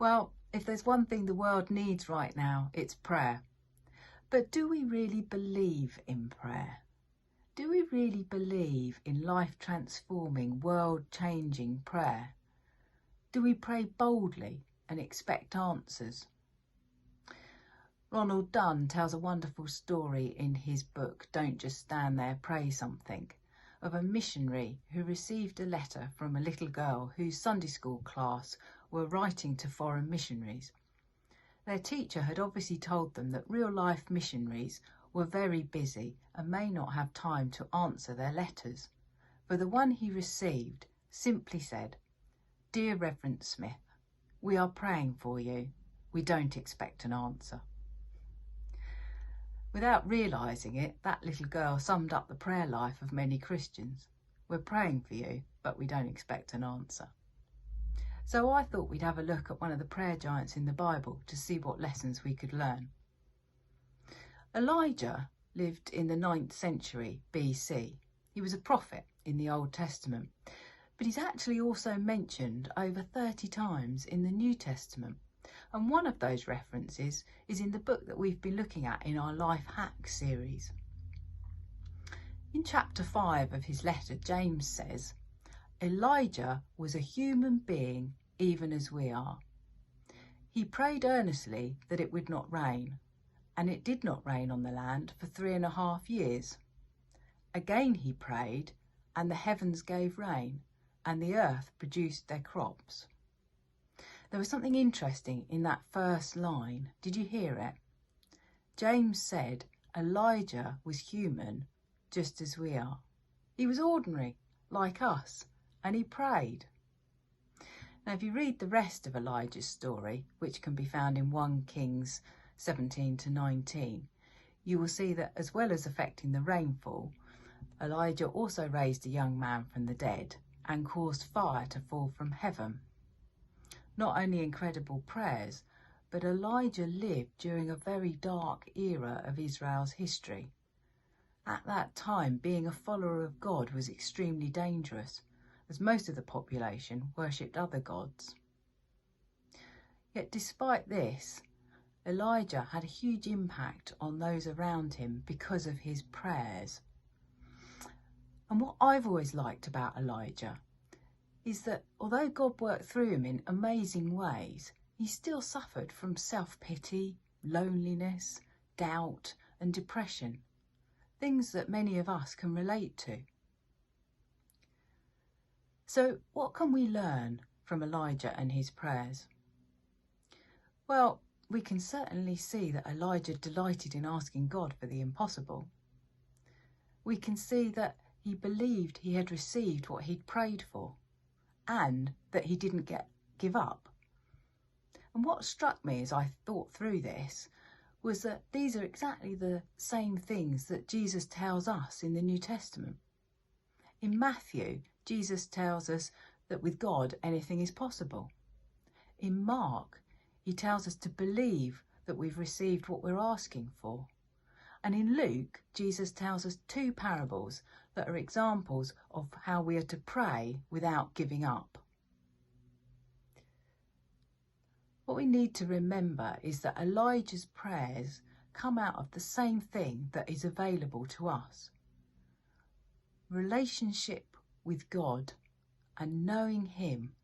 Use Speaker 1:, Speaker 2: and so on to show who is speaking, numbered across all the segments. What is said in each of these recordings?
Speaker 1: Well, if there's one thing the world needs right now, it's prayer. But do we really believe in prayer? Do we really believe in life-transforming, world-changing prayer? Do we pray boldly and expect answers? Ronald Dunn tells a wonderful story in his book, Don't Just Stand There, Pray Something, of a missionary who received a letter from a little girl whose Sunday school class were writing to foreign missionaries. Their teacher had obviously told them that real-life missionaries were very busy and may not have time to answer their letters. For the one he received simply said, "Dear Reverend Smith, we are praying for you. We don't expect an answer." Without realising it, that little girl summed up the prayer life of many Christians. We're praying for you, but we don't expect an answer. So I thought we'd have a look at one of the prayer giants in the Bible to see what lessons we could learn. Elijah lived in the 9th century BC. He was a prophet in the Old Testament, but he's actually also mentioned over 30 times in the New Testament. And one of those references is in the book that we've been looking at in our Life Hacks series. In chapter 5 of his letter, James says, "Elijah was a human being even as we are. He prayed earnestly that it would not rain, and it did not rain on the land for 3.5 years. Again he prayed, and the heavens gave rain, and the earth produced their crops." There was something interesting in that first line. Did you hear it? James said Elijah was human just as we are. He was ordinary, like us, and he prayed. Now, if you read the rest of Elijah's story, which can be found in 1 Kings 17 to 19, you will see that as well as affecting the rainfall, Elijah also raised a young man from the dead and caused fire to fall from heaven. Not only incredible prayers, but Elijah lived during a very dark era of Israel's history. At that time, being a follower of God was extremely dangerous, as most of the population worshipped other gods. Yet despite this, Elijah had a huge impact on those around him because of his prayers. And what I've always liked about Elijah is that although God worked through him in amazing ways, he still suffered from self-pity, loneliness, doubt and depression, things that many of us can relate to. So what can we learn from Elijah and his prayers? Well, we can certainly see that Elijah delighted in asking God for the impossible. We can see that he believed he had received what he'd prayed for, and that he didn't give up. And what struck me as I thought through this was that these are exactly the same things that Jesus tells us in the New Testament. In Matthew, Jesus tells us that with God anything is possible. In Mark, he tells us to believe that we've received what we're asking for. And in Luke, Jesus tells us 2 parables that are examples of how we are to pray without giving up. What we need to remember is that Elijah's prayers come out of the same thing that is available to us. Relationship with God and knowing him,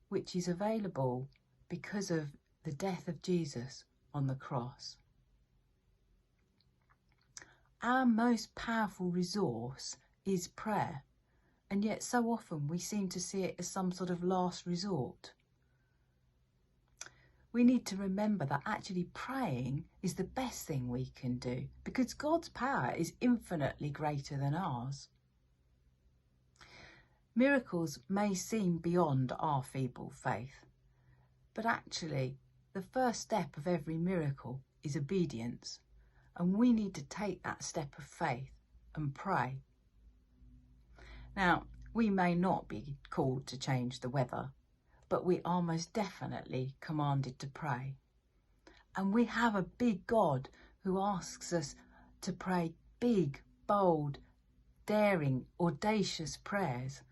Speaker 1: which is available because of the death of Jesus on the cross. Our most powerful resource is prayer, and yet so often we seem to see it as some sort of last resort. We need to remember that actually praying is the best thing we can do, because God's power is infinitely greater than ours. Miracles may seem beyond our feeble faith, but actually the first step of every miracle is obedience. And we need to take that step of faith and pray. Now, we may not be called to change the weather, but we are most definitely commanded to pray. And we have a big God who asks us to pray big, bold, daring, audacious prayers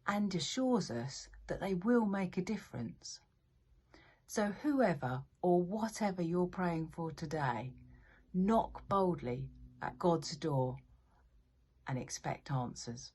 Speaker 1: and assures us that they will make a difference. So whoever or whatever you're praying for today, knock boldly at God's door and expect answers.